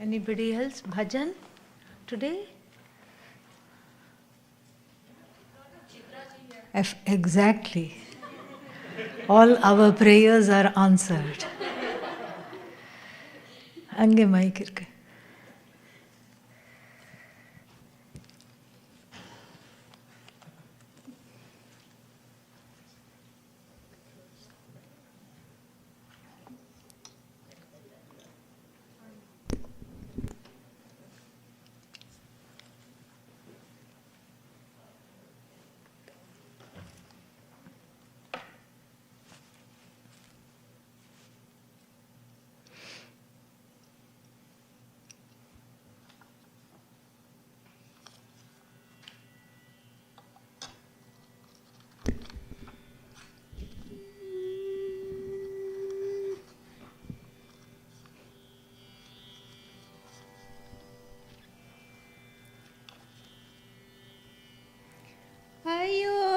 Anybody else? Bhajan today? Exactly. All our prayers are answered. Ange mic irke.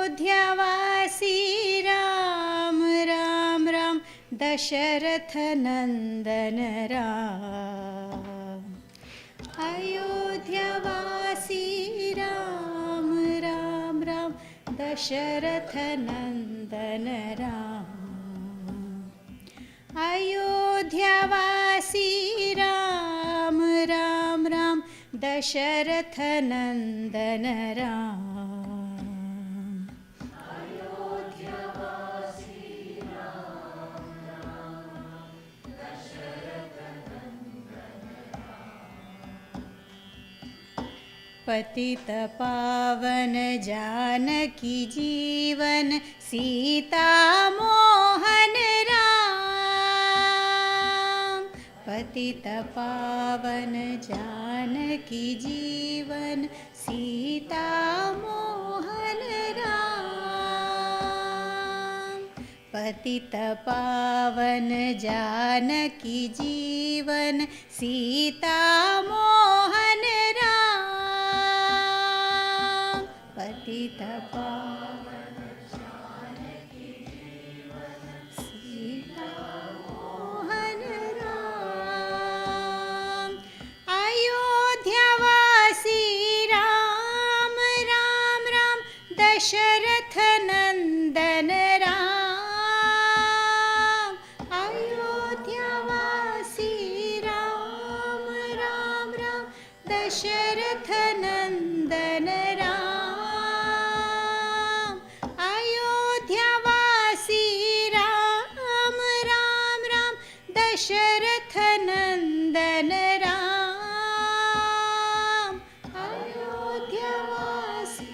अयोध्यावासी Ram Ram Ram Dasharath नंदन राम। अयोध्यावासी राम राम राम दशरथ नंदन राम। अयोध्यावासी राम राम राम दशरथ नंदन राम। पतित पावन जानकी जीवन सीता मोहन राम। पतित पावन जानकी जीवन सीता मोहन राम। पतित पावन जानकी जीवन सीता मोहन राम। पतित पावन जानकी जीवन सीता मोहन राम। अयोध्यावासी राम राम राम दशरथ नंदन राम। अयोध्यावासी राम राम राम दशरथ नंदन राम। अयोध्यावासी राम राम राम दशरथ नंदन राम। अयोध्यावासी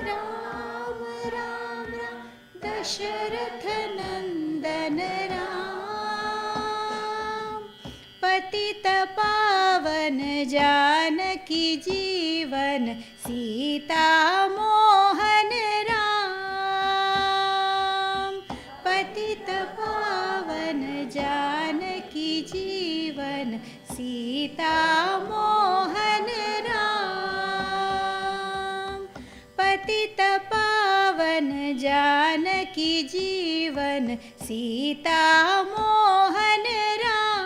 राम राम राम दशरथ नंदन राम। पतित पावन जानकी जीवन सीता मोहन राम। पतित पावन जानकी जीवन सीता मोहन राम। पतित पावन जानकी जीवन सीता मोहन राम।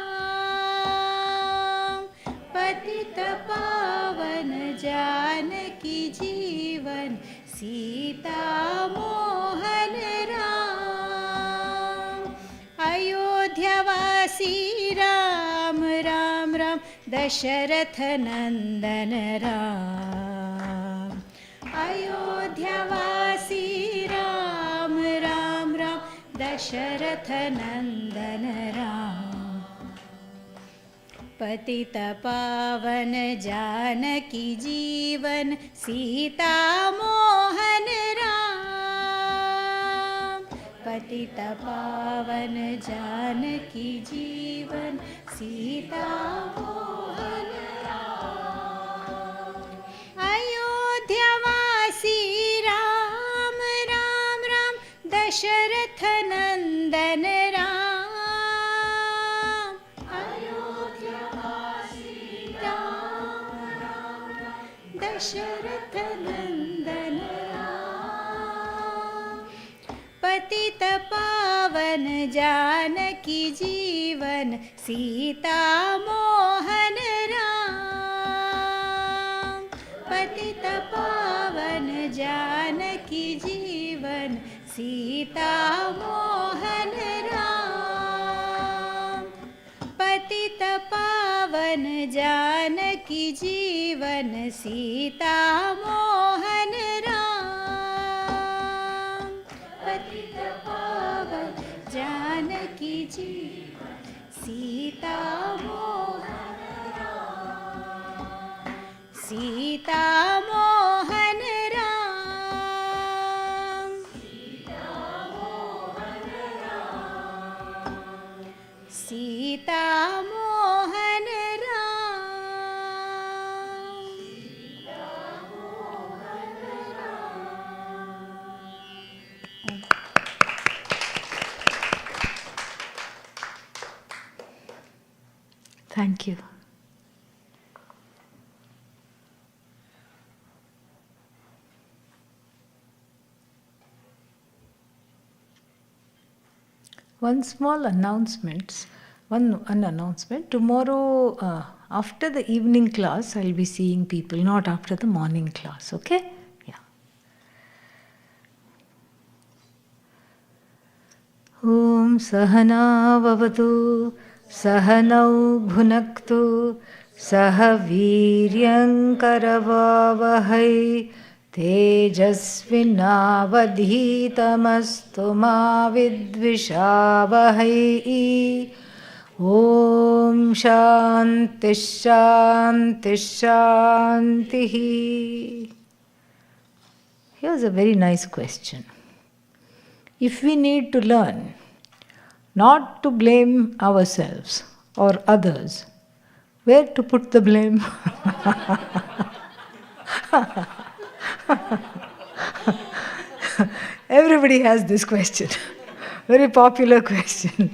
पतित पावन जानकी जीवन सीता मोहन राम। अयोध्यावासी राम राम राम दशरथ नंदन राम। अयोध्यावासी राम राम राम दशरथ नंदन राम। पतित पावन जानकी जीवन सीता मोहन राम। पतित पावन जानकी जीवन सीता मोहन राम। अयोध्यावासी राम राम राम दशरथ नंदन राम। अयोध्यावासी राम राम राम दशरथ नंदन राम। पतित पावन जानकी जीवन सीता मोहन राम। जीवन सीता मोहन राम। पतित पावन जानकी जीवन सीता मोहन राम। पतित पावन जानकी जीवन Sita Mohan Ram. Sita Mohan Ram. Sita Mohan Ram. Sita Mohan Ram. Sita Mohan Ram. Thank you. One small announcement. One announcement. Tomorrow, after the evening class, I'll be seeing people, not after the morning class. Okay? Yeah. Om Sahana Vavatu Sahanau Bhunaktu Saha Viryam Karavavahai Tejasvinavadhitamastu ma vidvishavahai. Om Shanti Shanti Shanti. Here's a very nice question. If we need to learn not to blame ourselves or others, where to put the blame? Everybody has this question. Very popular question.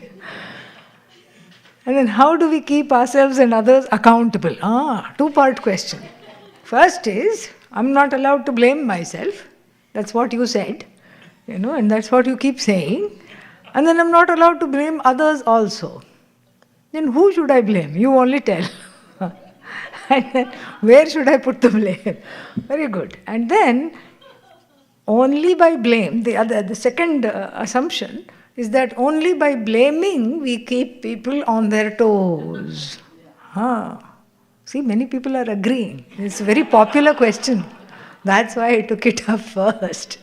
And then how do we keep ourselves and others accountable? Two-part question. First is, I'm not allowed to blame myself. That's what you said. And that's what you keep saying. And then I'm not allowed to blame others also. Then who should I blame? You only tell. And then where should I put the blame? Very good. And then only by blame, the second assumption is that only by blaming we keep people on their toes. See, many people are agreeing. It's a very popular question. That's why I took it up first.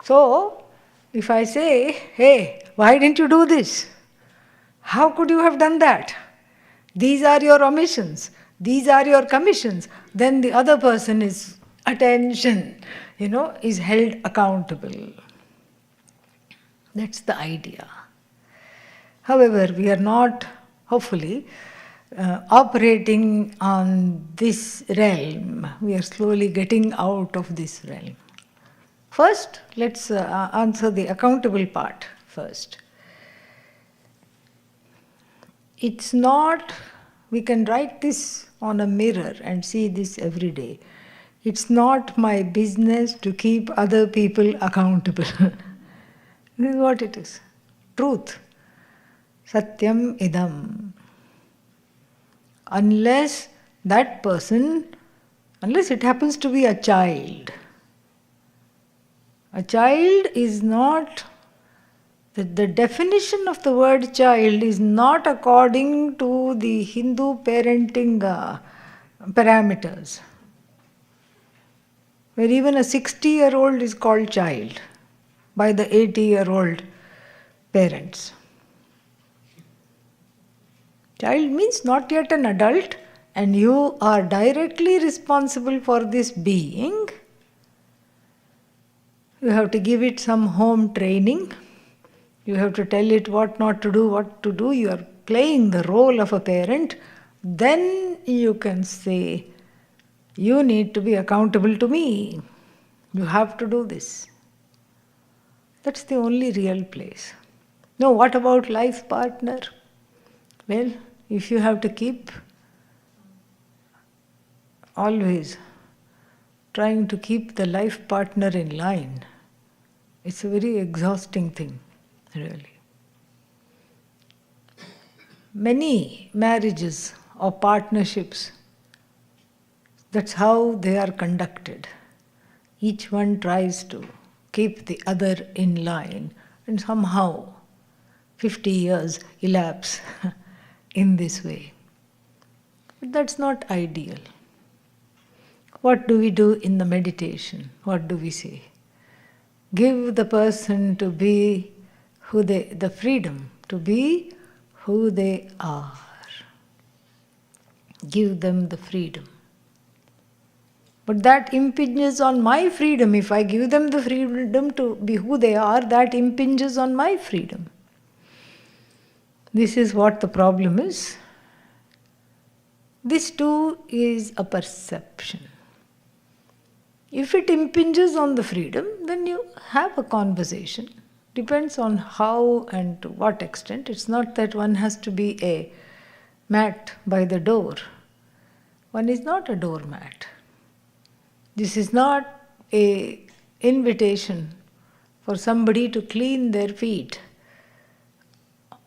So, if I say, hey, why didn't you do this? How could you have done that? These are your omissions. These are your commissions. Then the other person is is held accountable. That's the idea. However, we are not, hopefully, operating on this realm. We are slowly getting out of this realm. First, let's answer the accountable part first. It's not, we can write this on a mirror and see this every day. It's not my business to keep other people accountable. This is what it is. Truth. Satyam idam. Unless that person, unless it happens to be a child. A child is not, the definition of the word child is not according to the Hindu parenting parameters. Where even a 60-year-old is called child by the 80-year-old parents. Child means not yet an adult, and you are directly responsible for this being. You have to give it some home training. You have to tell it what not to do, what to do. You are playing the role of a parent. Then you can say, you need to be accountable to me. You have to do this. That's the only real place. No, what about life partner? Well, if you have to keep always trying to keep the life partner in line, it's a very exhausting thing, really. Many marriages or partnerships, that's how they are conducted. Each one tries to keep the other in line, and somehow 50 years elapse in this way. But that's not ideal. What do we do in the meditation? What do we say? Give the person to be the freedom to be who they are. Give them the freedom. But that impinges on my freedom. If I give them the freedom to be who they are, that impinges on my freedom. This is what the problem is. This too is a perception. If it impinges on the freedom, then you have a conversation. Depends on how and to what extent. It's not that one has to be a mat by the door. One is not a doormat. This is not an invitation for somebody to clean their feet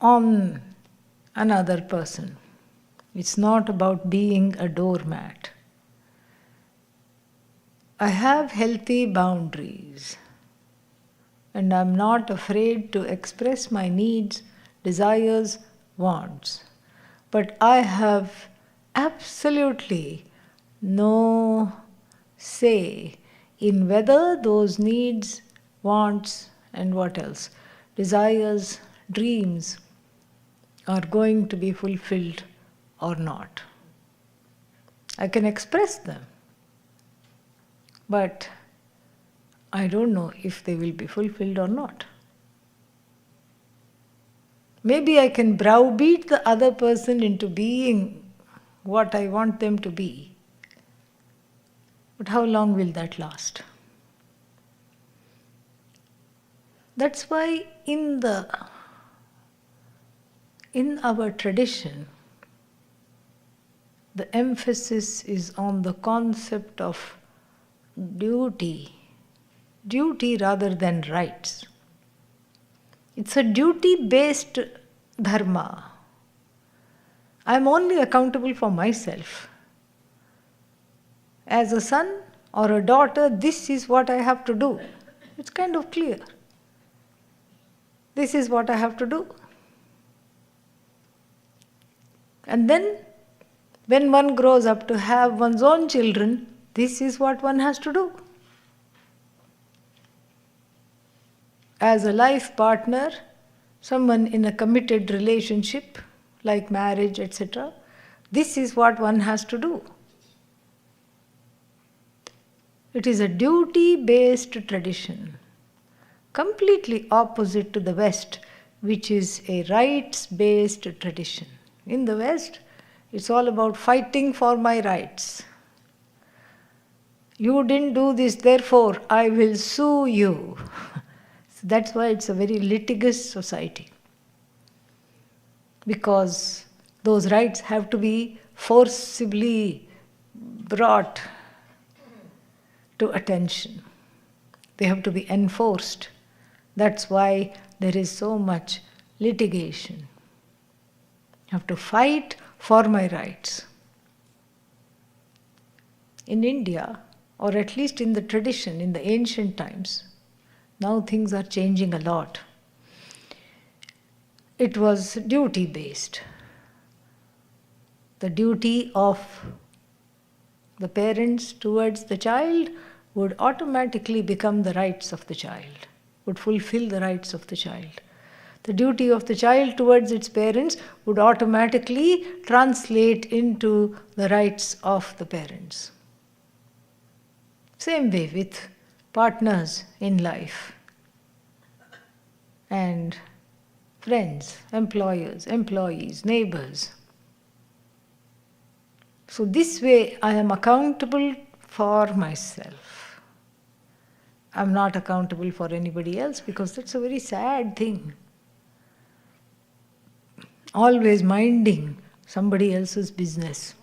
on another person. It's not about being a doormat. I have healthy boundaries, and I'm not afraid to express my needs, desires, wants. But I have absolutely no say in whether those needs, wants, and what else, desires, dreams, are going to be fulfilled or not. I can express them, but I don't know if they will be fulfilled or not. Maybe I can browbeat the other person into being what I want them to be. But how long will that last? That's why in our tradition, the emphasis is on the concept of duty rather than rights. It's a duty-based dharma. I'm only accountable for myself. As a son or a daughter, this is what I have to do. It's kind of clear. This is what I have to do. And then, when one grows up to have one's own children, this is what one has to do. As a life partner, someone in a committed relationship, like marriage, etc., this is what one has to do. It is a duty-based tradition, completely opposite to the West, which is a rights-based tradition. In the West, it's all about fighting for my rights. You didn't do this, therefore I will sue you. So that's why it's a very litigious society. Because those rights have to be forcibly brought to attention. They have to be enforced. That's why there is so much litigation. I have to fight for my rights. In India, or at least in the tradition, in the ancient times, now things are changing a lot. It was duty-based. The duty of the parents towards the child would automatically become the rights of the child, would fulfill the rights of the child. The duty of the child towards its parents would automatically translate into the rights of the parents. Same way with partners in life and friends, employers, employees, neighbors. So this way I am accountable for myself. I'm not accountable for anybody else because that's a very sad thing. Always minding somebody else's business.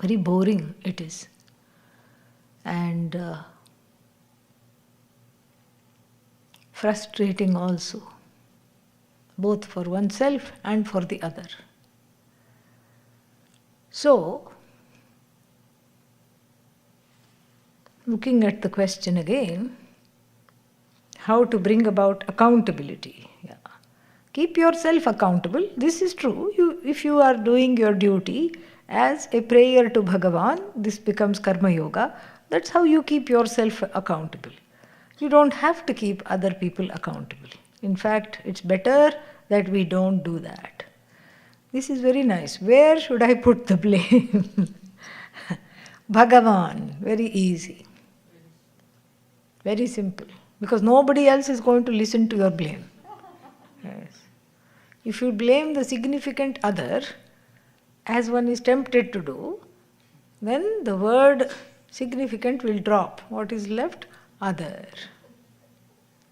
Very boring it is. And frustrating also, both for oneself and for the other. So, looking at the question again, how to bring about accountability. Yeah. Keep yourself accountable. This is true. If you are doing your duty as a prayer to Bhagavan, this becomes Karma Yoga. That's how you keep yourself accountable. You don't have to keep other people accountable. In fact, it's better that we don't do that. This is very nice. Where should I put the blame? Bhagavan, very easy. Very simple. Because nobody else is going to listen to your blame. Yes. If you blame the significant other, as one is tempted to do, then the word significant will drop. What is left? Other.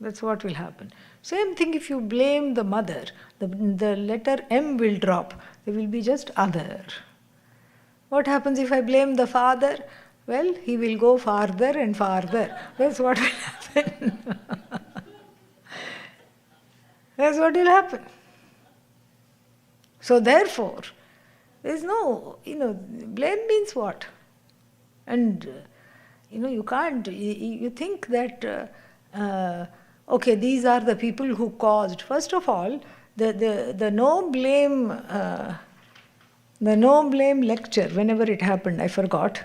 That's what will happen. Same thing if you blame the mother, the letter M will drop. There will be just other. What happens if I blame the father? Well, he will go farther and farther. That's what will happen. That's what will happen. So therefore, there is no, blame means what? And, you can't, you think that, okay, these are the people who caused. First of all, the no blame lecture, whenever it happened, I forgot.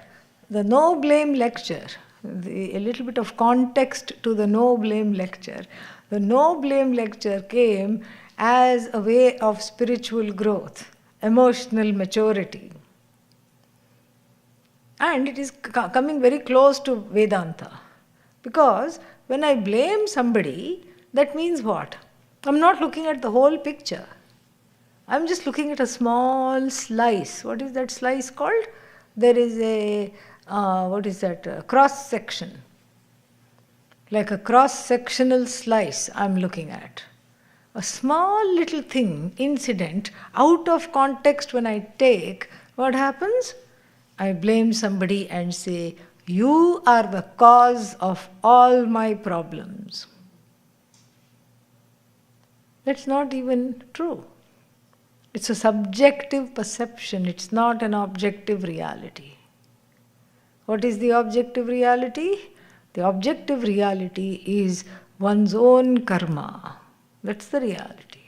The no blame lecture, a little bit of context to the no blame lecture. The no blame lecture came as a way of spiritual growth, emotional maturity. And it is coming very close to Vedanta. Because when I blame somebody, that means what? I'm not looking at the whole picture. I'm just looking at a small slice. What is that slice called? There is a, cross section. Like a cross-sectional slice I'm looking at. A small little thing, incident, out of context when I take, what happens? I blame somebody and say, you are the cause of all my problems. That's not even true. It's a subjective perception, it's not an objective reality. What is the objective reality? The objective reality is one's own karma. That's the reality.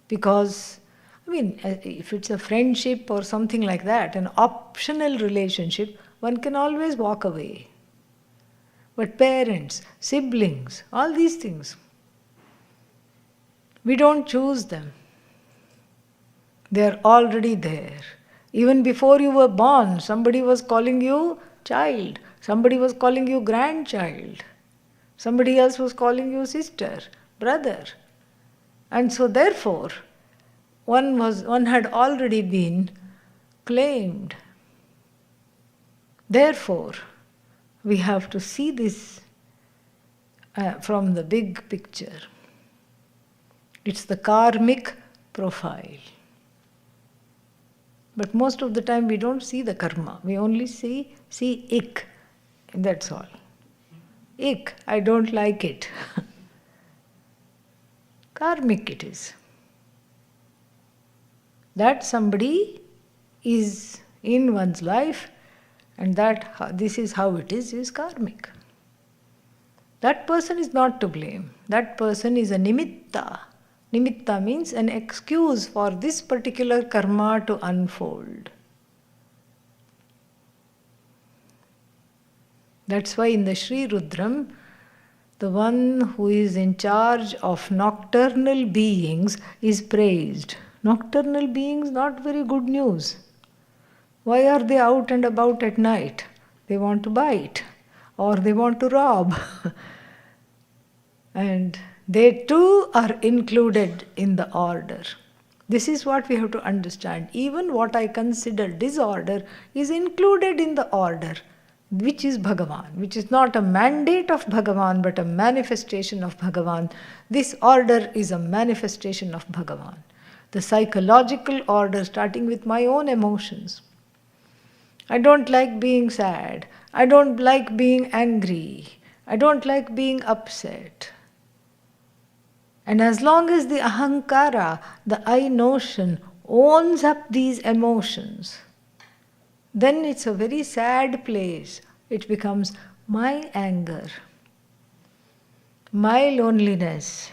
Because, if it's a friendship or something like that, an optional relationship, one can always walk away. But parents, siblings, all these things, we don't choose them. They're already there. Even before you were born, somebody was calling you child. Somebody was calling you grandchild. Somebody else was calling you sister, brother. And so therefore, one had already been claimed. Therefore, we have to see this from the big picture. It's the karmic profile. But most of the time we don't see the karma. We only see ik. That's all. Ik, I don't like it. Karmic it is. That somebody is in one's life and this is how it is karmic. That person is not to blame. That person is a nimitta. Nimitta means an excuse for this particular karma to unfold. That's why in the Sri Rudram, the one who is in charge of nocturnal beings is praised. Nocturnal beings, not very good news. Why are they out and about at night? They want to bite or they want to rob. And they too are included in the order. This is what we have to understand. Even what I consider disorder is included in the order, which is Bhagavan, which is not a mandate of Bhagavan but a manifestation of Bhagavan. This order is a manifestation of Bhagavan. The psychological order starting with my own emotions. I don't like being sad. I don't like being angry. I don't like being upset. And as long as the ahankara, the I notion, owns up these emotions, then it's a very sad place. It becomes my anger, my loneliness,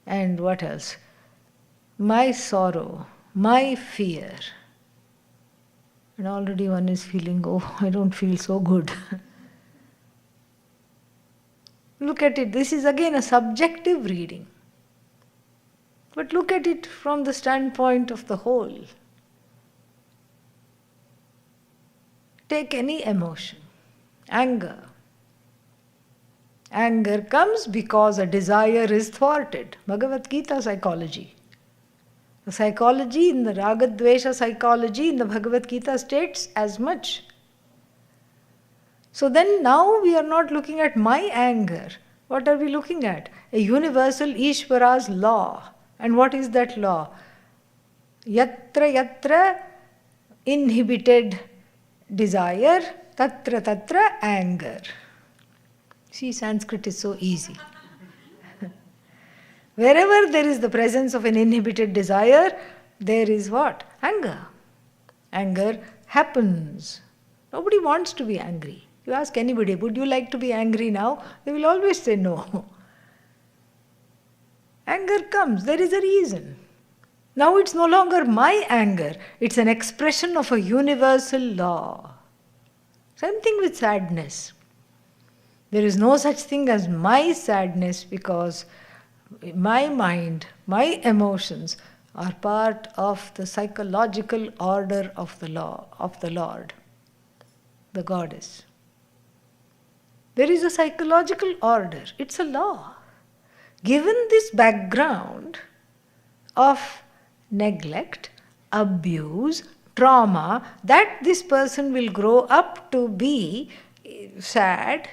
and what else? My sorrow, my fear. And already one is feeling, oh, I don't feel so good. Look at it, this is again a subjective reading. But look at it from the standpoint of the whole. Take any emotion. Anger. Anger comes because a desire is thwarted. Bhagavad Gita psychology. The psychology in the Ragadvesha psychology in the Bhagavad Gita states as much. So then now we are not looking at my anger. What are we looking at? A universal Ishvara's law. And what is that law? Yatra yatra inhibited desire, tatra tatra anger. See, Sanskrit is so easy. Wherever there is the presence of an inhibited desire, there is what? Anger. Anger happens. Nobody wants to be angry. You ask anybody, would you like to be angry now? They will always say no. Anger comes, there is a reason. Now it's no longer my anger, it's an expression of a universal law. Same thing with sadness. There is no such thing as my sadness because my mind, my emotions are part of the psychological order of the law, of the Lord, the Goddess. There is a psychological order, it's a law. Given this background of neglect, abuse, trauma, that this person will grow up to be sad,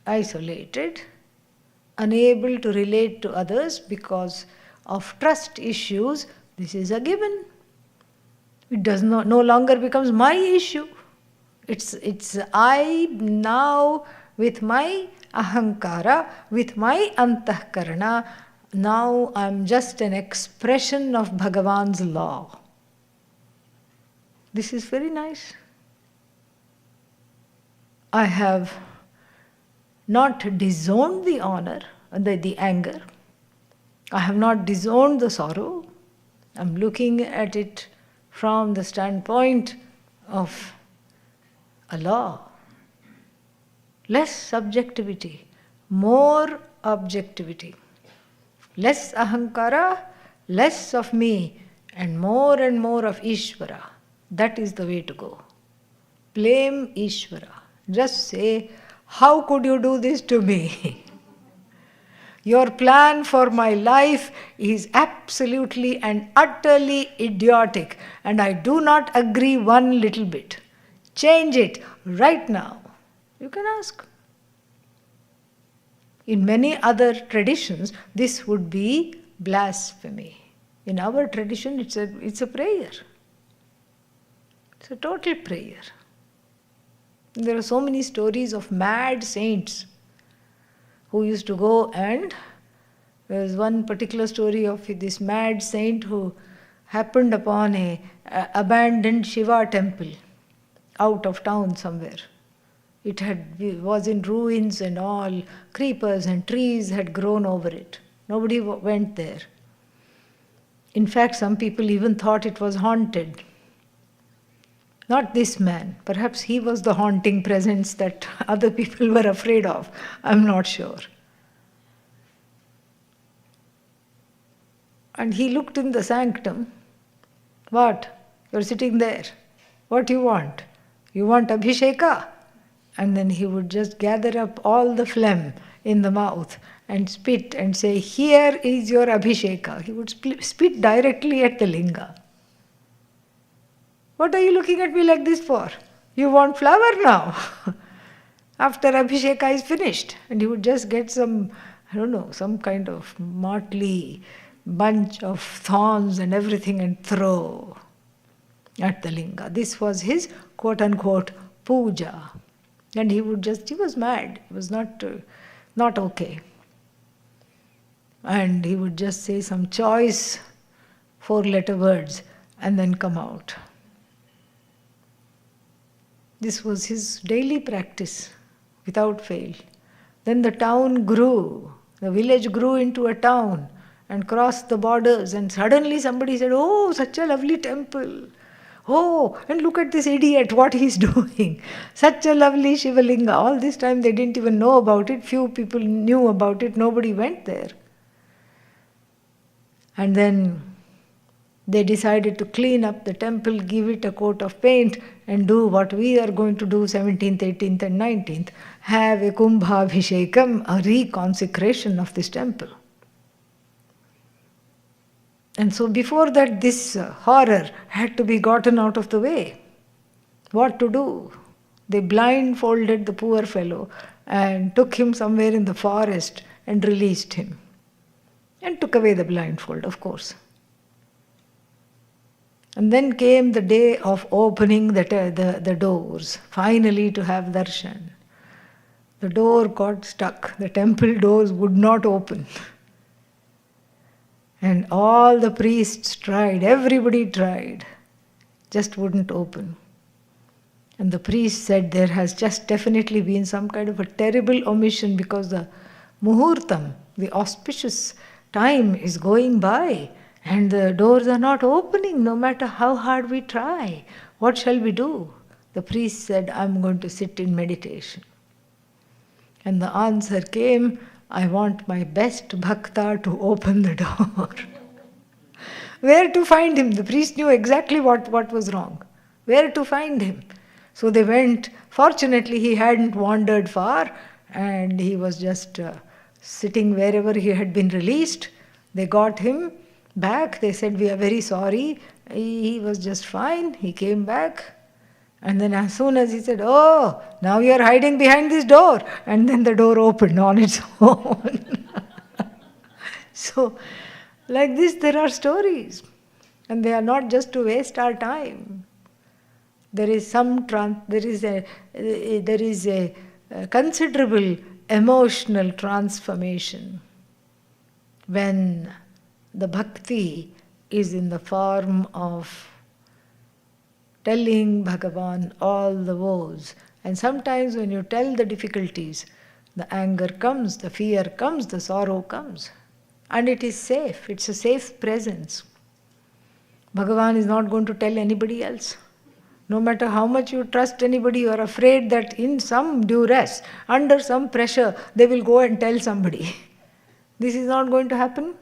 isolated, unable to relate to others because of trust issues, this is a given. It does not no longer becomes my issue. It's I now with my ahankara, with my antahkarana, now I'm just an expression of Bhagavan's law. This is very nice. I have not disowned the honor, the anger. I have not disowned the sorrow. I'm looking at it from the standpoint of a law. Less subjectivity, more objectivity. Less ahankara, less of me, and more of Ishvara. That is the way to go. Blame Ishvara. Just say, how could you do this to me? Your plan for my life is absolutely and utterly idiotic, and I do not agree one little bit. Change it right now. You can ask. In many other traditions, this would be blasphemy. In our tradition, it's a prayer. It's a total prayer. There are so many stories of mad saints who used to go, and there was one particular story of this mad saint who happened upon a abandoned Shiva temple out of town somewhere. It was in ruins and all, creepers and trees had grown over it. Nobody went there. In fact, some people even thought it was haunted. Not this man. Perhaps he was the haunting presence that other people were afraid of. I'm not sure. And he looked in the sanctum. What? You're sitting there. What do you want? You want Abhisheka? And then he would just gather up all the phlegm in the mouth and spit and say, here is your Abhisheka. He would spit directly at the linga. What are you looking at me like this for? You want flower now? After Abhisheka is finished. And he would just get some kind of motley bunch of thorns and everything and throw at the linga. This was his quote-unquote puja. And he was mad. It was not okay. And he would just say some choice 4-letter words and then come out. This was his daily practice, without fail. Then the town grew, the village grew into a town and crossed the borders, and suddenly somebody said, "Oh, such a lovely temple. Oh, and look at this idiot, what he's doing. Such a lovely Shivalinga." All this time they didn't even know about it. Few people knew about it. Nobody went there. And then they decided to clean up the temple, give it a coat of paint, and do what we are going to do 17th, 18th, and 19th. Have a Kumbhabhishekam, a reconsecration of this temple. And so before that, this horror had to be gotten out of the way. What to do? They blindfolded the poor fellow and took him somewhere in the forest and released him. And took away the blindfold, of course. And then came the day of opening the doors, finally to have darshan. The door got stuck. The temple doors would not open. And all the priests tried, everybody tried, just wouldn't open. And the priest said there has just definitely been some kind of a terrible omission because the muhurtam, the auspicious time, is going by and the doors are not opening no matter how hard we try. What shall we do? The priest said, "I'm going to sit in meditation." And the answer came, "I want my best bhakta to open the door." Where to find him? The priest knew exactly what was wrong. Where to find him? So they went. Fortunately, he hadn't wandered far and he was just sitting wherever he had been released. They got him back. They said, "We are very sorry." He was just fine. He came back. And then as soon as he said, "Oh, now you are hiding behind this door." And then the door opened on its own. So, like this, there are stories. And they are not just to waste our time. There is a considerable emotional transformation when the bhakti is in the form of telling Bhagavan all the woes. And sometimes when you tell the difficulties, the anger comes, the fear comes, the sorrow comes. And it is safe. It's a safe presence. Bhagavan is not going to tell anybody else. No matter how much you trust anybody, you are afraid that in some duress, under some pressure, they will go and tell somebody. This is not going to happen.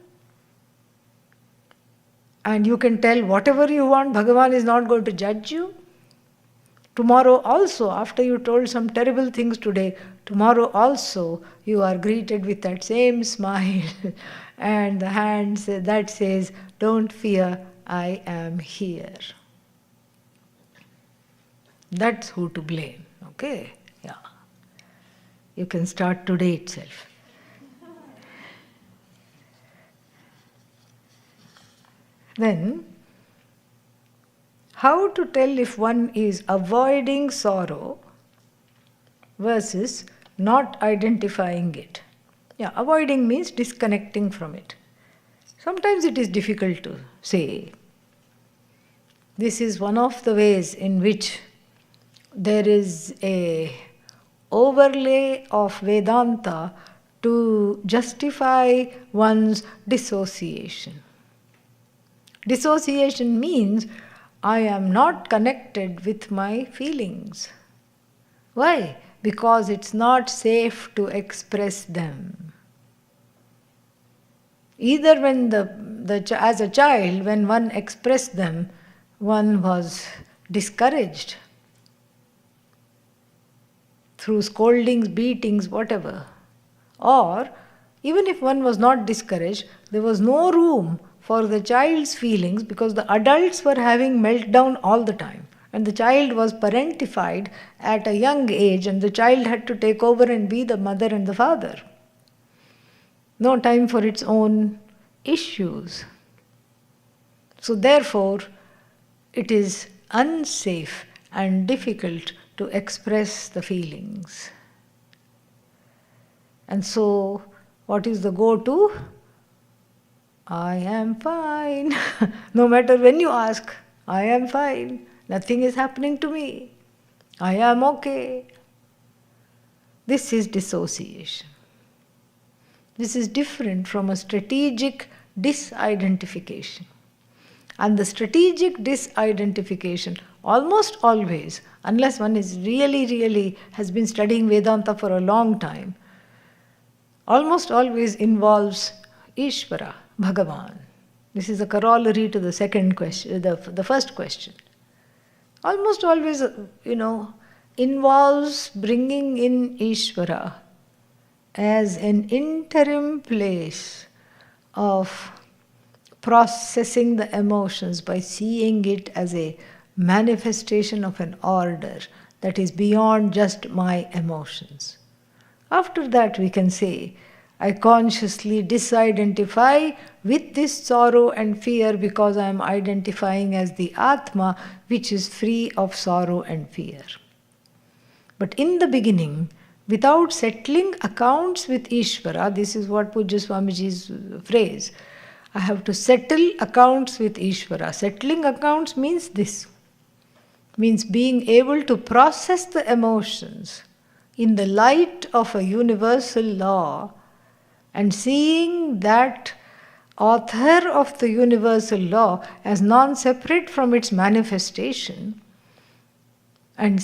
And you can tell whatever you want, Bhagavan is not going to judge you. Tomorrow also, after you told some terrible things today, tomorrow also you are greeted with that same smile and the hand that says, "Don't fear, I am here." That's who to blame, okay? Yeah. You can start today itself. Then, how to tell if one is avoiding sorrow versus not identifying it? Yeah, avoiding means disconnecting from it. Sometimes it is difficult to say. This is one of the ways in which there is a overlay of Vedanta to justify one's dissociation. Dissociation means I am not connected with my feelings. Why? Because it's not safe to express them. Either when as a child, when one expressed them, one was discouraged through scoldings, beatings, whatever. Or even if one was not discouraged, there was no room for the child's feelings because the adults were having meltdown all the time. And the child was parentified at a young age and the child had to take over and be the mother and the father. No time for its own issues. So therefore, it is unsafe and difficult to express the feelings. And so, what is the go-to? I am fine. No matter when you ask, I am fine. Nothing is happening to me. I am okay. This is dissociation. This is different from a strategic disidentification. And the strategic disidentification, almost always, unless one is really has been studying Vedanta for a long time, almost always involves Ishvara, Bhagavan. This is a corollary to the second question, the first question. Almost always, involves bringing in Ishvara as an interim place of processing the emotions by seeing it as a manifestation of an order that is beyond just my emotions. After that, we can say, I consciously disidentify with this sorrow and fear because I am identifying as the Atma, which is free of sorrow and fear. But in the beginning, without settling accounts with Ishvara, this is what Pujya Swamiji's phrase, I have to settle accounts with Ishvara. Settling accounts means this. Means being able to process the emotions in the light of a universal law and seeing that author of the universal law as non-separate from its manifestation, and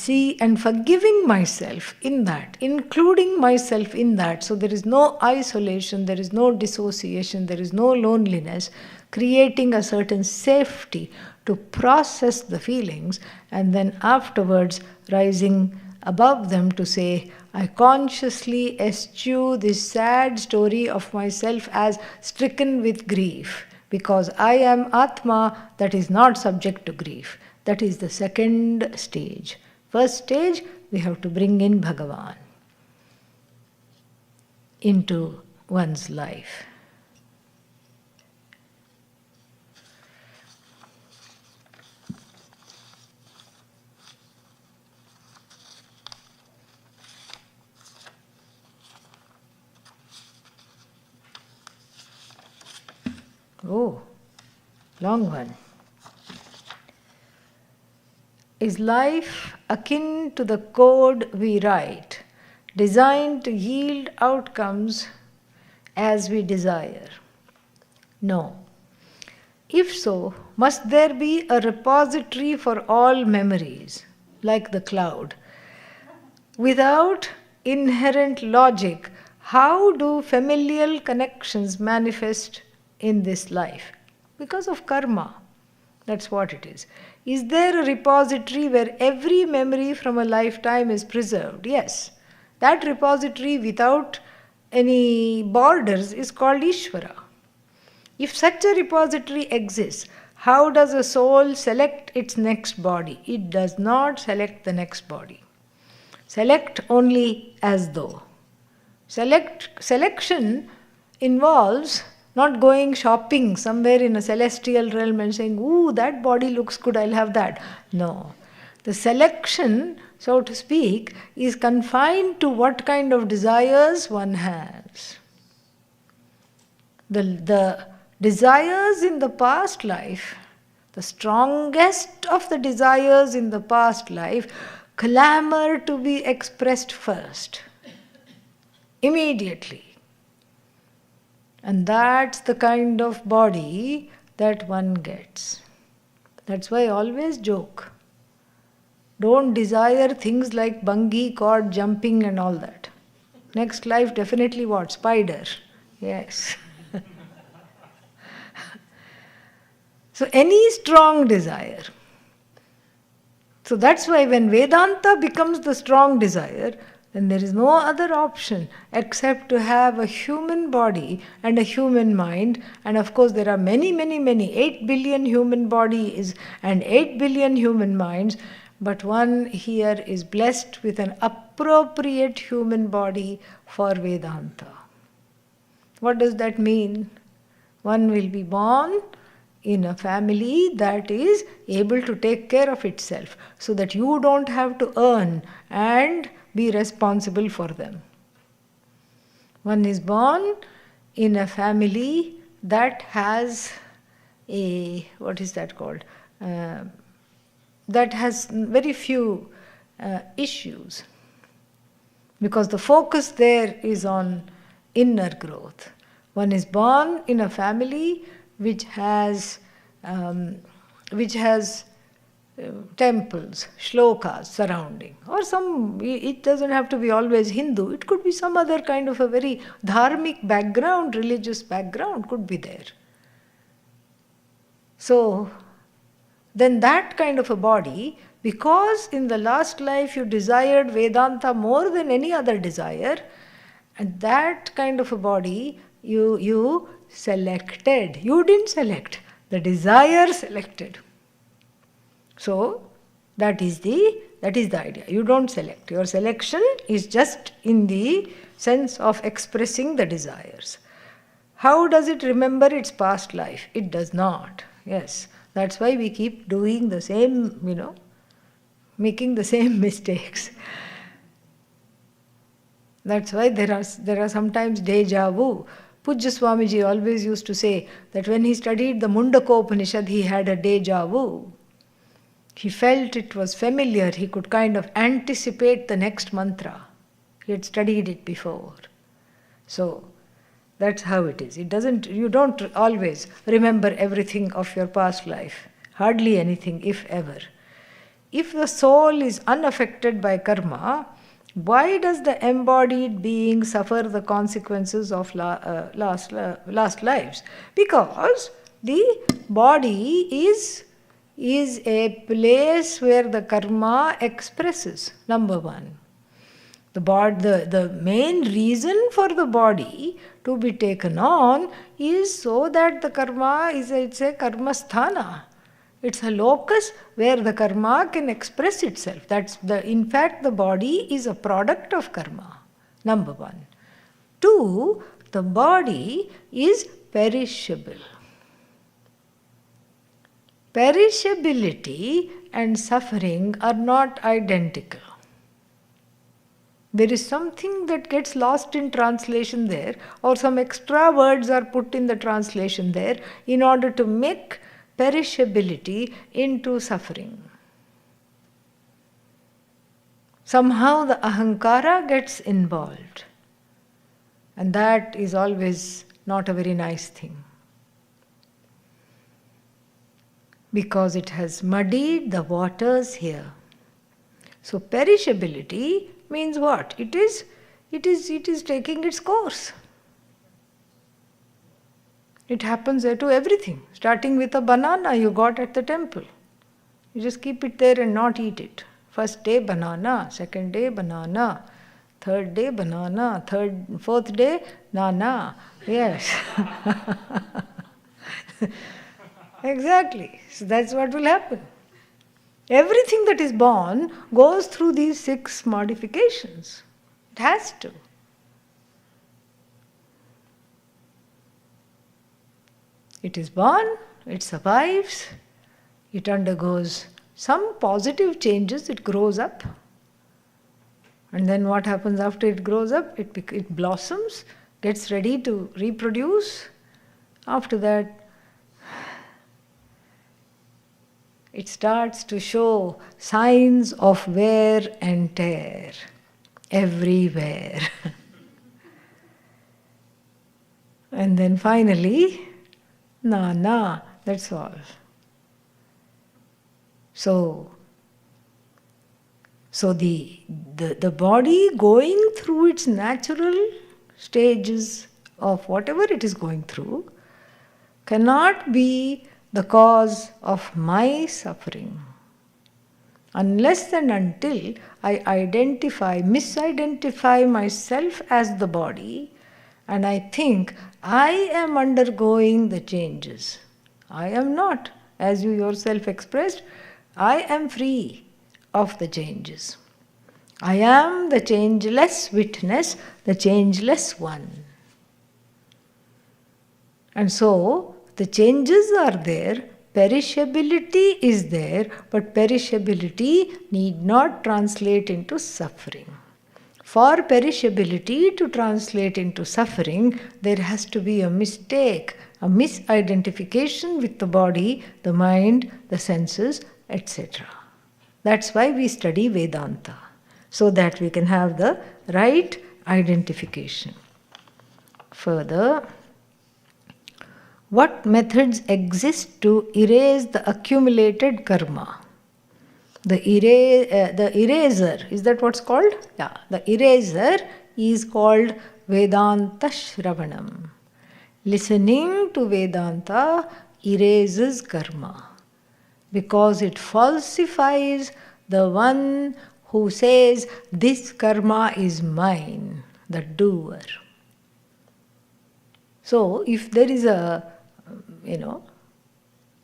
forgiving myself in that, including myself in that. So there is no isolation, there is no dissociation, there is no loneliness, creating a certain safety to process the feelings, and then afterwards rising above them to say, I consciously eschew this sad story of myself as stricken with grief, because I am Atma that is not subject to grief. That is the second stage. First stage, we have to bring in Bhagavan into one's life. Oh, long one. Is life akin to the code we write, designed to yield outcomes as we desire? No. If so, must there be a repository for all memories, like the cloud? Without inherent logic, how do familial connections manifest in this life? Because of karma. That's what it is. Is there a repository where every memory from a lifetime is preserved? Yes. That repository without any borders is called Ishvara. If such a repository exists, how does a soul select its next body? It does not select the next body. Select only as though. Selection involves not going shopping somewhere in a celestial realm and saying, ooh, that body looks good, I'll have that. No. The selection, so to speak, is confined to what kind of desires one has. The desires in the past life, the strongest of the desires in the past life, clamor to be expressed first, immediately. And that's the kind of body that one gets. That's why I always joke. Don't desire things like bungee cord jumping and all that. Next life, definitely what? Spider. Yes. So any strong desire. So that's why when Vedanta becomes the strong desire, then there is no other option except to have a human body and a human mind. And of course there are many, 8 billion human bodies and 8 billion human minds. But one here is blessed with an appropriate human body for Vedanta. What does that mean? One will be born in a family that is able to take care of itself, so that you don't have to earn and be responsible for them. One is born in a family that has a, what is that called? That has very few issues. Because the focus there is on inner growth. One is born in a family which has temples, shlokas surrounding, or it doesn't have to be always Hindu, it could be some other kind of a very dharmic background, religious background could be there. So, then that kind of a body, because in the last life you desired Vedanta more than any other desire, and that kind of a body you selected. You didn't select, the desire selected. So, that is the idea. You don't select. Your selection is just in the sense of expressing the desires. How does it remember its past life? It does not. Yes. That's why we keep doing the same, making the same mistakes. That's why there are sometimes deja vu. Pujya Swamiji always used to say that when he studied the Mundaka Upanishad, he had a deja vu. He felt it was familiar. He could kind of anticipate the next mantra. He had studied it before. So, that's how it is. You don't always remember everything of your past life. Hardly anything, if ever. If the soul is unaffected by karma, why does the embodied being suffer the consequences of last lives? Because the body is a place where the karma expresses, number one. The main reason for the body to be taken on is so that the karma it's a karma sthana. It's a locus where the karma can express itself. In fact, the body is a product of karma, number one. Two, the body is perishable. Perishability and suffering are not identical. There is something that gets lost in translation there, or some extra words are put in the translation there in order to make perishability into suffering. Somehow the ahankara gets involved, and that is always not a very nice thing, because it has muddied the waters here. So perishability means what? It is taking its course. It happens to everything, starting with a banana you got at the temple. You just keep it there and not eat it. First day banana, second day banana, third day banana, fourth day nana. Yes. Exactly. So that's what will happen. Everything that is born goes through these 6 modifications. It has to. It is born, it survives, it undergoes some positive changes, it grows up. And then what happens after it grows up? It blossoms, gets ready to reproduce. After that, it starts to show signs of wear and tear everywhere. And then finally, that's all. So the body going through its natural stages of whatever it is going through cannot be the cause of my suffering. Unless and until I misidentify myself as the body, and I think I am undergoing the changes. I am not. As you yourself expressed, I am free of the changes. I am the changeless witness, the changeless one. And so, the changes are there, perishability is there, but perishability need not translate into suffering. For perishability to translate into suffering, there has to be a mistake, a misidentification with the body, the mind, the senses, etc. That's why we study Vedanta, so that we can have the right identification. Further, what methods exist to erase the accumulated karma? The eraser, is that what's called? Yeah, the eraser is called Vedanta Shravanam. Listening to Vedanta erases karma, because it falsifies the one who says, this karma is mine, the doer. So, if there is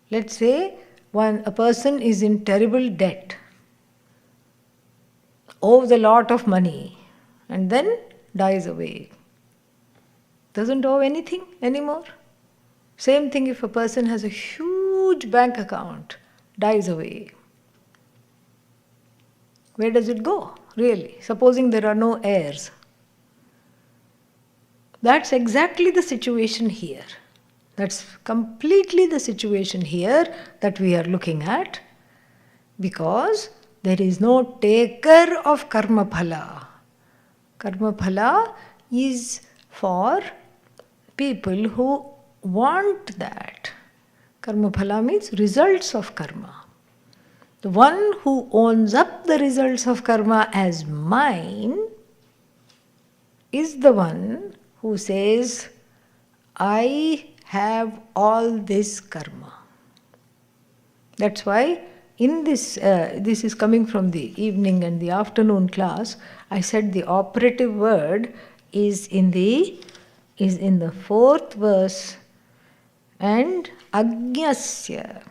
let's say a person is in terrible debt, owes a lot of money, and then dies away. Doesn't owe anything anymore. Same thing if a person has a huge bank account, dies away. Where does it go, really? Supposing there are no heirs. That's exactly the situation here. That's completely the situation here that we are looking at, because there is no taker of karma phala. Karma phala is for people who want that. Karma phala means results of karma. The one who owns up the results of karma as mine is the one who says, I have all this karma. That's why in this, this is coming from the evening and the afternoon class, I said the operative word is in the fourth verse, and agnyasya.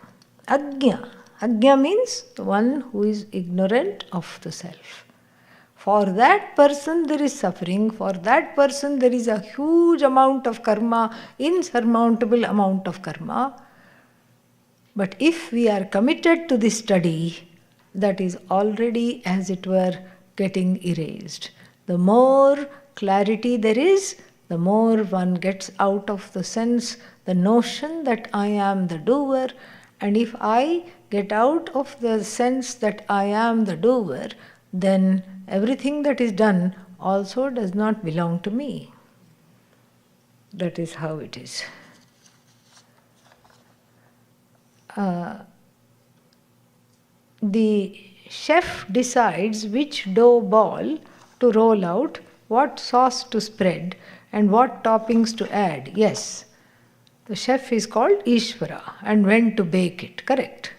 Agnya means the one who is ignorant of the self. For that person there is suffering, for that person there is a huge amount of karma, insurmountable amount of karma. But if we are committed to this study, that is already, as it were, getting erased. The more clarity there is, the more one gets out of the sense, the notion that I am the doer. And if I get out of the sense that I am the doer, then everything that is done also does not belong to me. That is how it is. The chef decides which dough ball to roll out, what sauce to spread, and what toppings to add. Yes, the chef is called Ishvara, and when to bake it, correct?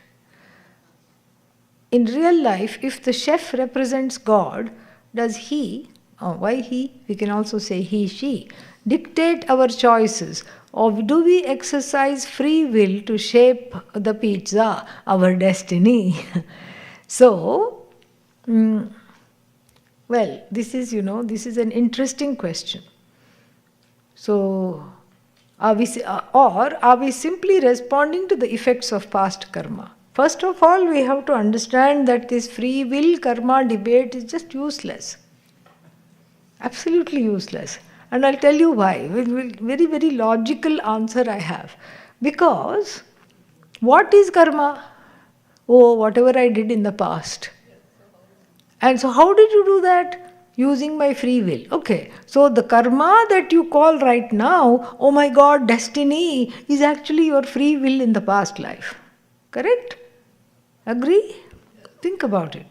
In real life, if the chef represents God, does he, why he, we can also say he, she, dictate our choices, or do we exercise free will to shape the pizza, our destiny? So, well, this is an interesting question. So, are we simply responding to the effects of past karma? First of all, we have to understand that this free will karma debate is just useless. Absolutely useless. And I'll tell you why. Very, very logical answer I have. Because what is karma? Oh, whatever I did in the past. And so how did you do that? Using my free will. Okay, so the karma that you call right now, oh my God, destiny, is actually your free will in the past life. Correct? Agree? Think about it.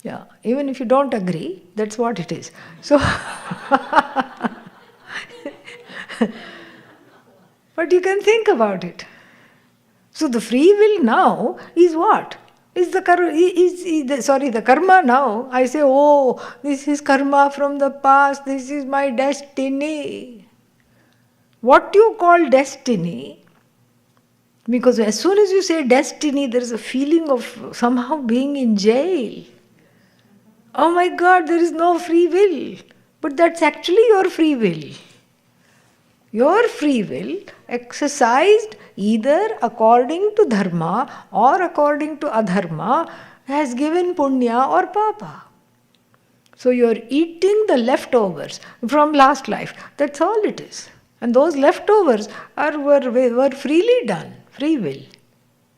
Yeah, even if you don't agree, that's what it is. So, but you can think about it. So the free will now is what? The karma now. I say, oh, this is karma from the past, this is my destiny. What you call destiny, because as soon as you say destiny, there is a feeling of somehow being in jail. Oh my God, there is no free will. But that's actually your free will. Your free will exercised either according to dharma or according to adharma has given punya or papa. So you're eating the leftovers from last life. That's all it is. And those leftovers were freely done, free will.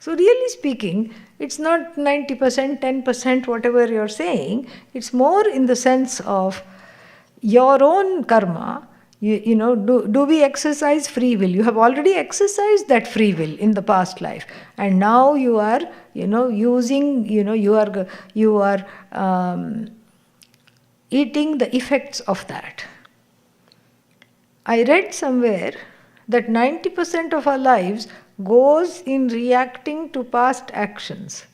So really speaking, it's not 90%, 10%, whatever you're saying. It's more in the sense of your own karma. Do we exercise free will? You have already exercised that free will in the past life, and now you are, using, you are eating the effects of that. I read somewhere that 90% of our lives goes in reacting to past actions.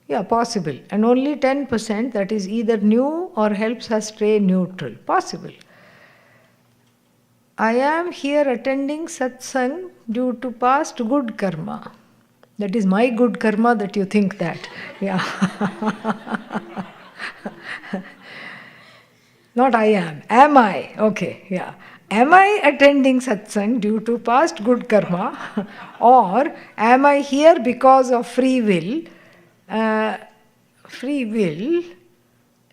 Yeah, possible. And only 10% that is either new or helps us stay neutral. Possible. I am here attending Satsang due to past good karma. That is my good karma that you think that. Yeah. Not I am. Am I? Okay, yeah. Am I attending satsang due to past good karma? Or am I here because of free will? Free will,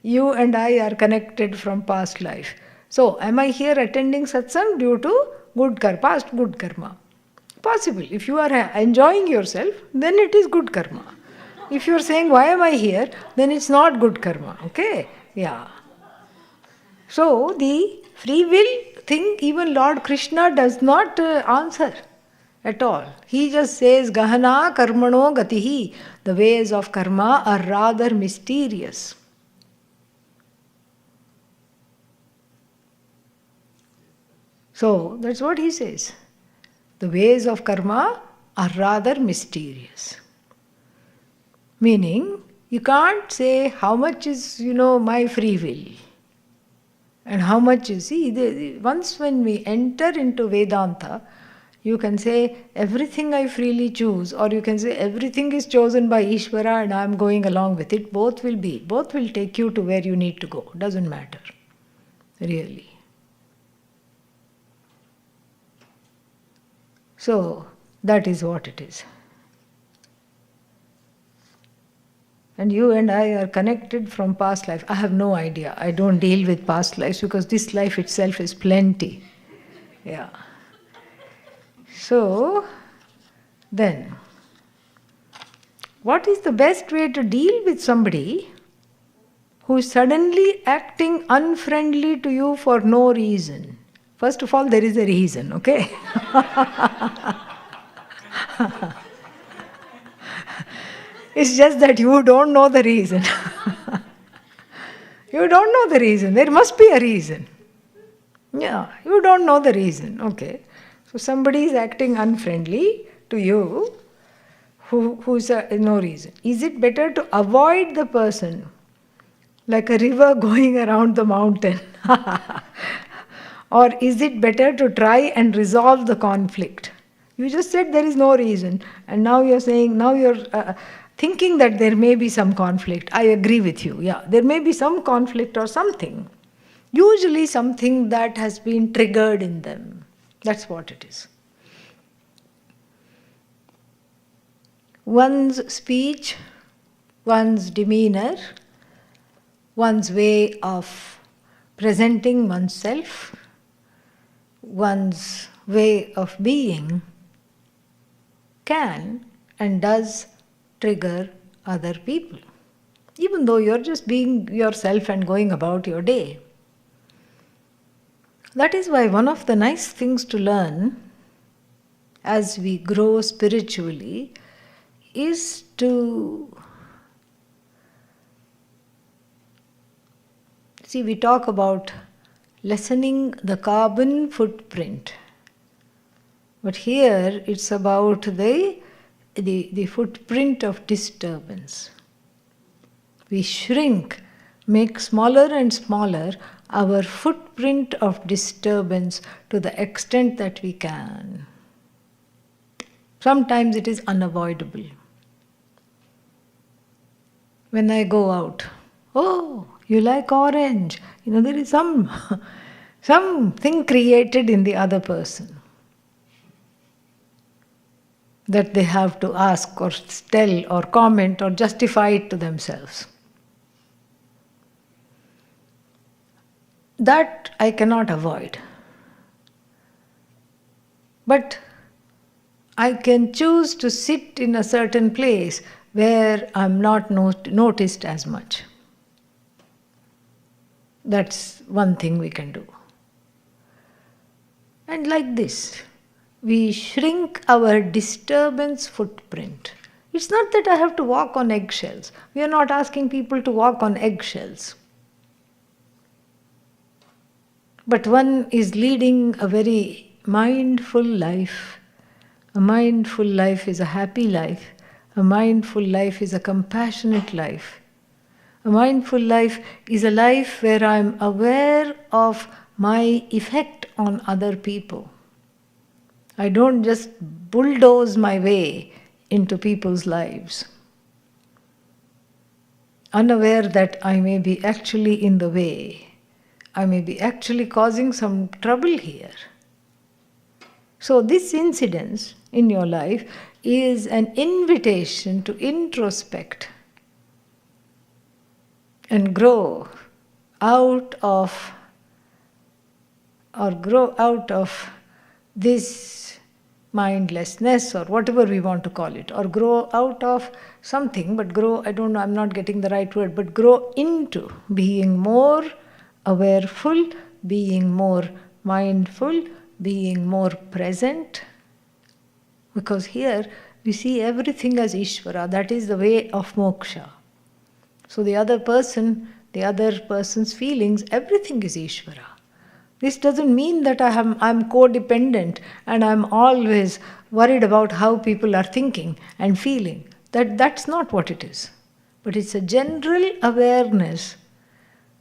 you and I are connected from past life. So, am I here attending satsang due to good karma, past good karma? Possible. If you are enjoying yourself, then it is good karma. If you are saying, why am I here? Then it's not good karma. Okay? Yeah. So, the free will thing, even Lord Krishna does not answer at all. He just says, Gahana karmano gatihi. The ways of karma are rather mysterious. So, that's what he says. The ways of karma are rather mysterious. Meaning, you can't say how much is, my free will. And how much is, once when we enter into Vedanta, you can say everything I freely choose, or you can say everything is chosen by Ishvara and I am going along with it. Both will take you to where you need to go. Doesn't matter, really. So, that is what it is. And you and I are connected from past life. I have no idea. I don't deal with past lives because this life itself is plenty. Yeah. So, then, what is the best way to deal with somebody who is suddenly acting unfriendly to you for no reason? First of all, there is a reason, okay? It's just that you don't know the reason. You don't know the reason. There must be a reason. Yeah, you don't know the reason. Okay. So somebody is acting unfriendly to you who's no reason. Is it better to avoid the person like a river going around the mountain? Or is it better to try and resolve the conflict? You just said there is no reason, and now you're saying, now you're thinking that there may be some conflict. I agree with you. Yeah, there may be some conflict or something. Usually something that has been triggered in them. That's what it is. One's speech, one's demeanor, one's way of presenting oneself, one's way of being can and does trigger other people, even though you're just being yourself and going about your day. That is why one of the nice things to learn as we grow spiritually is to see, we talk about lessening the carbon footprint. But here it's about the footprint of disturbance. We shrink, make smaller and smaller our footprint of disturbance to the extent that we can. Sometimes it is unavoidable. When I go out, oh, you like orange. There is something created in the other person that they have to ask or tell or comment or justify it to themselves. That I cannot avoid. But I can choose to sit in a certain place where I'm not noticed as much. That's one thing we can do. And like this, we shrink our disturbance footprint. It's not that I have to walk on eggshells. We are not asking people to walk on eggshells. But one is leading a very mindful life. A mindful life is a happy life. A mindful life is a compassionate life. A mindful life is a life where I am aware of my effect on other people. I don't just bulldoze my way into people's lives, unaware that I may be actually in the way. I may be actually causing some trouble here. So this incidence in your life is an invitation to introspect and grow out of this mindlessness or whatever we want to call it, or grow out of something, but grow, I don't know, I'm not getting the right word, but grow into being more awareful, being more mindful, being more present. Because here we see everything as Ishvara, that is the way of moksha. So the other person's feelings, everything is Ishvara. This doesn't mean that I'm codependent and I'm always worried about how people are thinking and feeling. That's not what it is. But it's a general awareness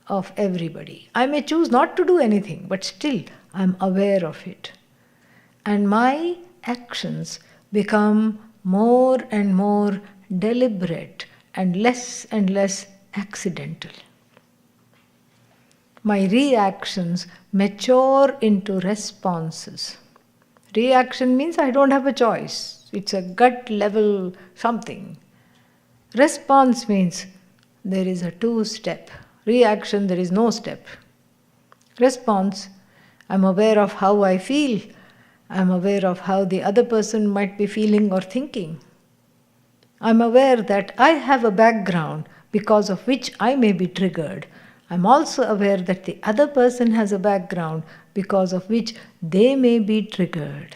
of everybody. I may choose not to do anything, but still I'm aware of it. And my actions become more and more deliberate and less accidental. My reactions mature into responses. Reaction means I don't have a choice. It's a gut level something. Response means there is a two-step. Reaction, there is no step. Response, I'm aware of how I feel. I'm aware of how the other person might be feeling or thinking. I'm aware that I have a background because of which I may be triggered. I'm also aware that the other person has a background because of which they may be triggered.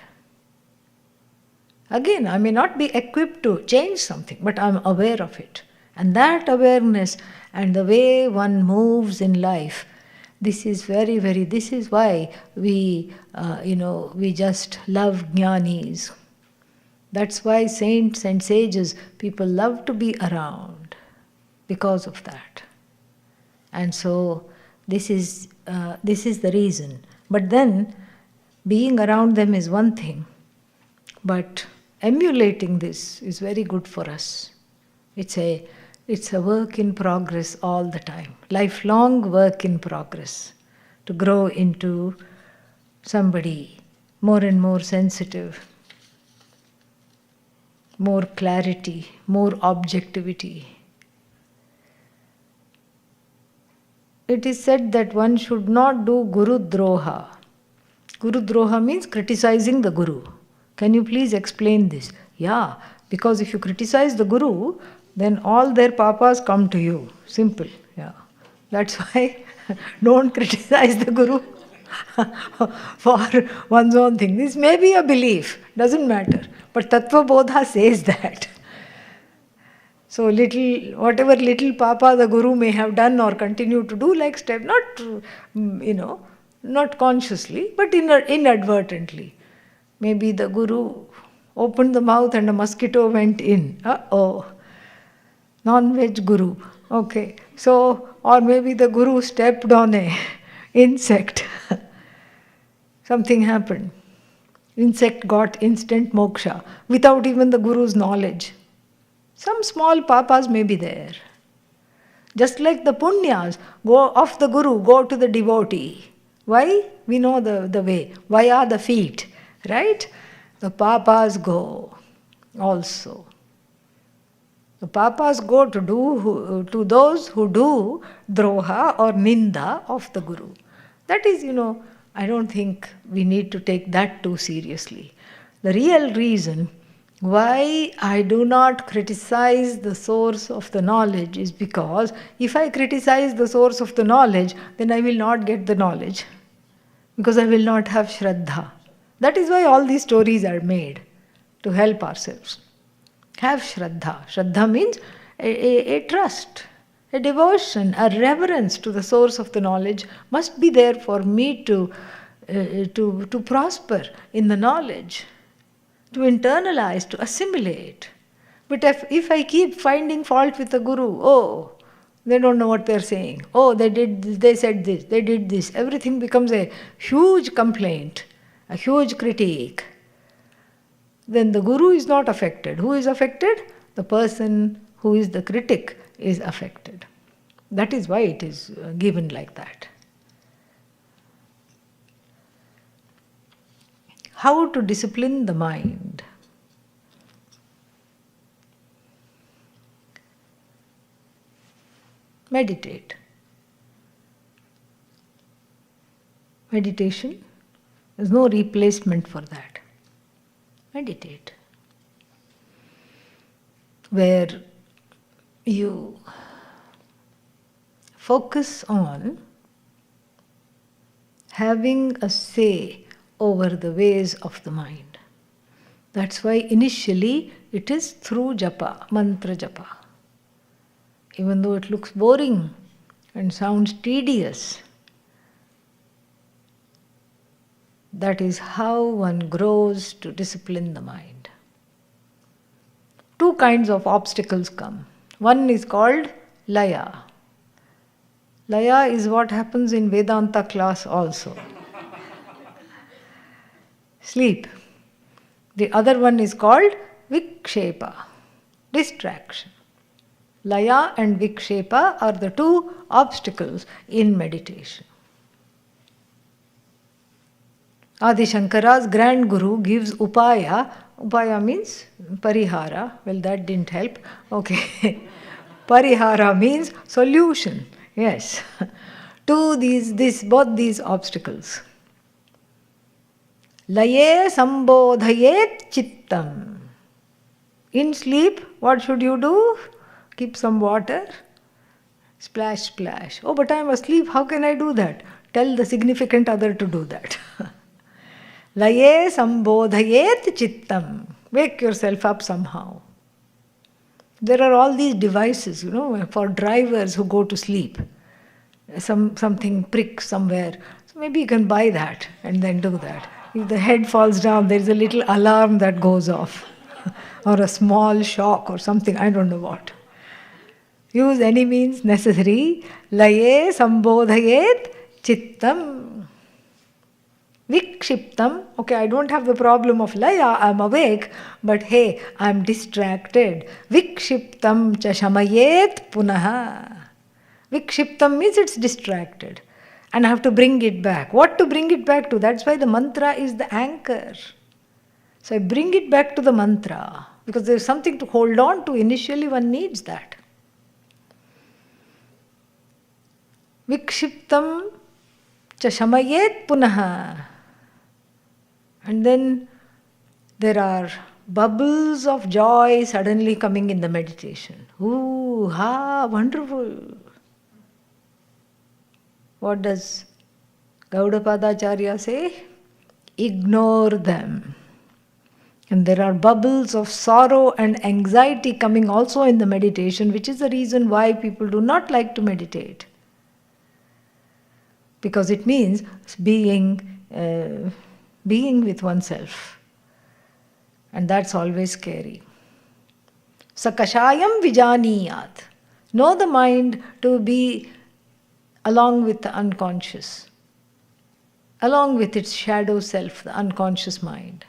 Again, I may not be equipped to change something, but I'm aware of it. And that awareness and the way one moves in life, this is this is why we just love jnanis. That's why saints and sages, people love to be around because of that. And so this is the reason. But then being around them is one thing, but emulating this is very good for us. It's a work in progress all the time, lifelong work in progress, to grow into somebody more and more sensitive, more clarity, more objectivity. It is said that one should not do Guru Droha. Guru Droha means criticizing the Guru. Can you please explain this? Yeah, because if you criticize the Guru, then all their papas come to you. Simple. Yeah. That's why don't criticize the Guru for one's own thing. This may be a belief, doesn't matter. But Tattva Bodha says that. So whatever little papa the Guru may have done or continue to do, like step, not consciously, but inadvertently. Maybe the Guru opened the mouth and a mosquito went in. Non-veg Guru. Okay. So, or maybe the Guru stepped on a insect. Something happened. Insect got instant moksha without even the Guru's knowledge. Some small papas may be there. Just like the punyas, go off the Guru, go to the devotee. Why? We know the way. Why are the feet? Right? The papas go also. The papas go to those who do droha or ninda of the Guru. That is, I don't think we need to take that too seriously. The real reason why I do not criticize the source of the knowledge is because if I criticize the source of the knowledge, then I will not get the knowledge, because I will not have Shraddha. That is why all these stories are made, to help ourselves. Have Shraddha. Shraddha means a trust, a devotion, a reverence to the source of the knowledge must be there for me to prosper in the knowledge, to internalize, to assimilate. But if I keep finding fault with the Guru, oh, they don't know what they're saying. Oh, they did this, they said this, they did this. Everything becomes a huge complaint, a huge critique. Then the Guru is not affected. Who is affected? The person who is the critic is affected. That is why it is given like that. How to discipline the mind? Meditate. Meditation, there's no replacement for that. Meditate. Where you focus on having a say over the ways of the mind. That's why initially it is through japa, mantra japa. Even though it looks boring and sounds tedious, that is how one grows to discipline the mind. Two kinds of obstacles come. One is called laya. Laya is what happens in Vedanta class also. Sleep. The other one is called vikshepa, distraction. Laya and vikshepa are the two obstacles in meditation. Adi Shankara's grand guru gives upaya. Upaya means parihara. Well, that didn't help. Okay. Parihara means solution. Yes. To both these obstacles. Laye sambodhayet chittam. In sleep, what should you do? Keep some water. Splash, splash. Oh, but I am asleep. How can I do that? Tell the significant other to do that. Laye sambodhayet chittam. Wake yourself up somehow. There are all these devices, for drivers who go to sleep. Something pricks somewhere. So maybe you can buy that and then do that. If the head falls down, there is a little alarm that goes off. Or a small shock or something, I don't know what. Use any means necessary. Laye sambodhayet chittam. Vikshiptam. Okay, I don't have the problem of laya, I'm awake, but hey, I'm distracted. Vikshiptam cha shamayet punaha. Vikshiptam means it's distracted. And I have to bring it back. What to bring it back to? That's why the mantra is the anchor. So I bring it back to the mantra. Because there's something to hold on to. Initially one needs that. Vikshiptam cha shamayet punaha. And then there are bubbles of joy suddenly coming in the meditation. Ooh, ha, wonderful. What does Gaudapadacharya say? Ignore them. And there are bubbles of sorrow and anxiety coming also in the meditation, which is the reason why people do not like to meditate. Because it means being with oneself. And that's always scary. Sakashayam vijaniyat. Know the mind to be along with the unconscious, along with its shadow self, the unconscious mind.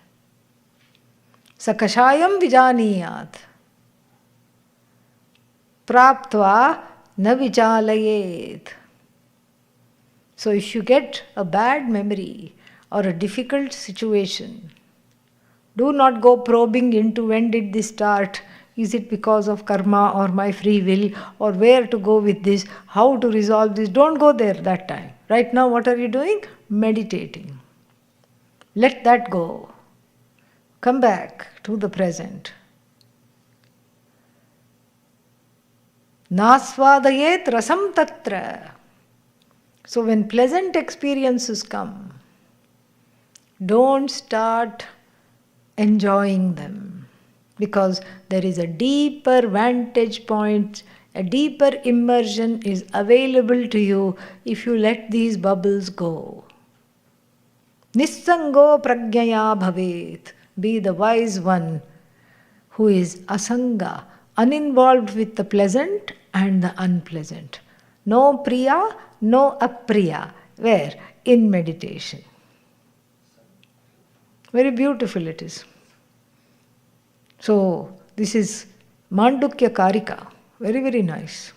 Sakashayam vijaniyat. Praptva na vichalayet. So if you get a bad memory or a difficult situation, do not go probing into when did this start. Is it because of karma or my free will, or where to go with this, how to resolve this? Don't go there that time. Right now what are you doing? Meditating. Let that go. come back to the present. Nasvadayet rasam tatra. So when pleasant experiences come, don't start enjoying them, because there is a deeper vantage point, a deeper immersion is available to you if you let these bubbles go. Nissango pragyaya bhavet. Be the wise one who is asanga, uninvolved with the pleasant and the unpleasant. No priya, no apriya. Where? In meditation. Very beautiful it is. So, this is Mandukya Karika. Very, very nice.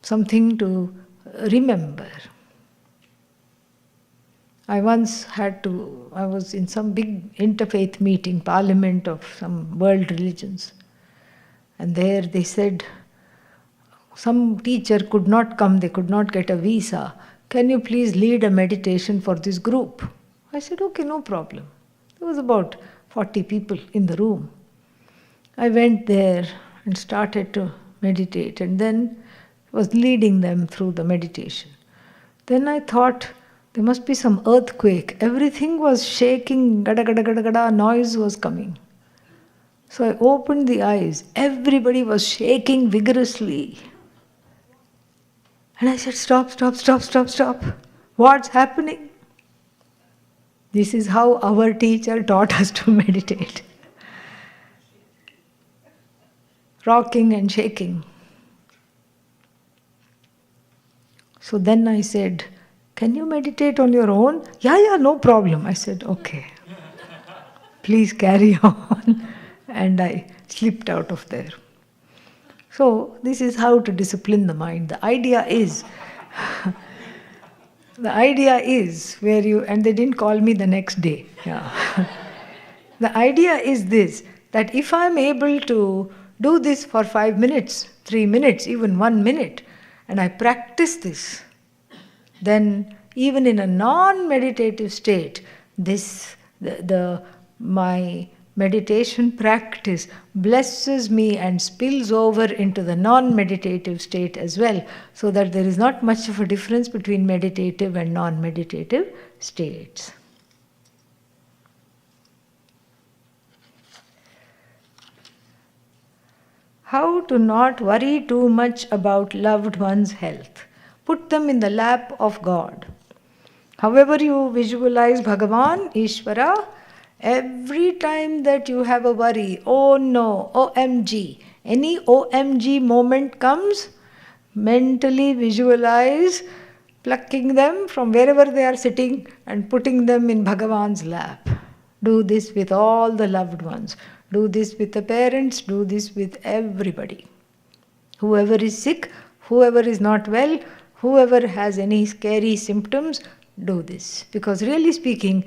Something to remember. I was in some big interfaith meeting, parliament of some world religions. And there they said, some teacher could not come, they could not get a visa. Can you please lead a meditation for this group? I said, okay, no problem. There was about 40 people in the room. I went there and started to meditate, and then was leading them through the meditation. Then I thought, there must be some earthquake. Everything was shaking, gada gada gada gada, noise was coming. So I opened the eyes. Everybody was shaking vigorously. And I said, stop, stop, stop, stop, stop. What's happening? This is how our teacher taught us to meditate. Rocking and shaking. So then I said, can you meditate on your own? Yeah, no problem. I said, okay. Please carry on. And I slipped out of there. So this is how to discipline the mind. The idea is where you, and they didn't call me the next day. Yeah. The idea is this, that if I'm able to do this for 5 minutes, 3 minutes, even 1 minute, and I practice this, then even in a non-meditative state, my meditation practice blesses me and spills over into the non-meditative state as well, so that there is not much of a difference between meditative and non-meditative states. How to not worry too much about loved one's health. Put them in the lap of God. However you visualize Bhagavan, Ishvara, every time that you have a worry, oh no, OMG, any OMG moment comes, mentally visualize plucking them from wherever they are sitting and putting them in Bhagavan's lap. Do this with all the loved ones. Do this with the parents. Do this with everybody. Whoever is sick, whoever is not well, whoever has any scary symptoms, do this. Because really speaking,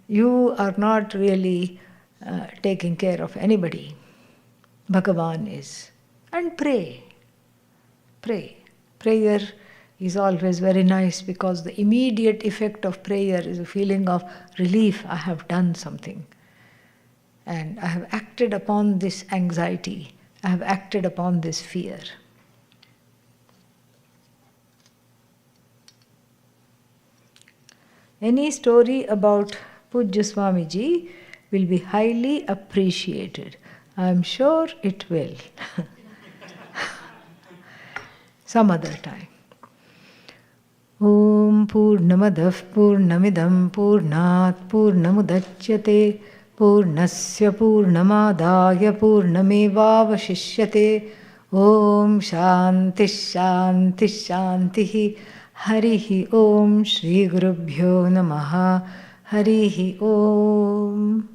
you are not really taking care of anybody. Bhagavan is. And pray. Pray. Prayer is always very nice, because the immediate effect of prayer is a feeling of relief. I have done something. And I have acted upon this anxiety. I have acted upon this fear. Any story about Pujya Swamiji will be highly appreciated. I am sure it will. Some other time. Om Purnamadav Purnamidam Purnat Purnamudachyate Purnasya Purnamadaya Purnamevavashishyate. Om Shanti Shanti Shanti. Harihi Om Shri Gurubhyo Namaha. Harihi Om.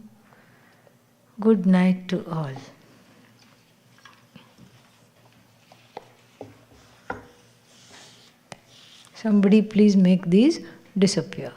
Good night to all. Somebody please make these disappear.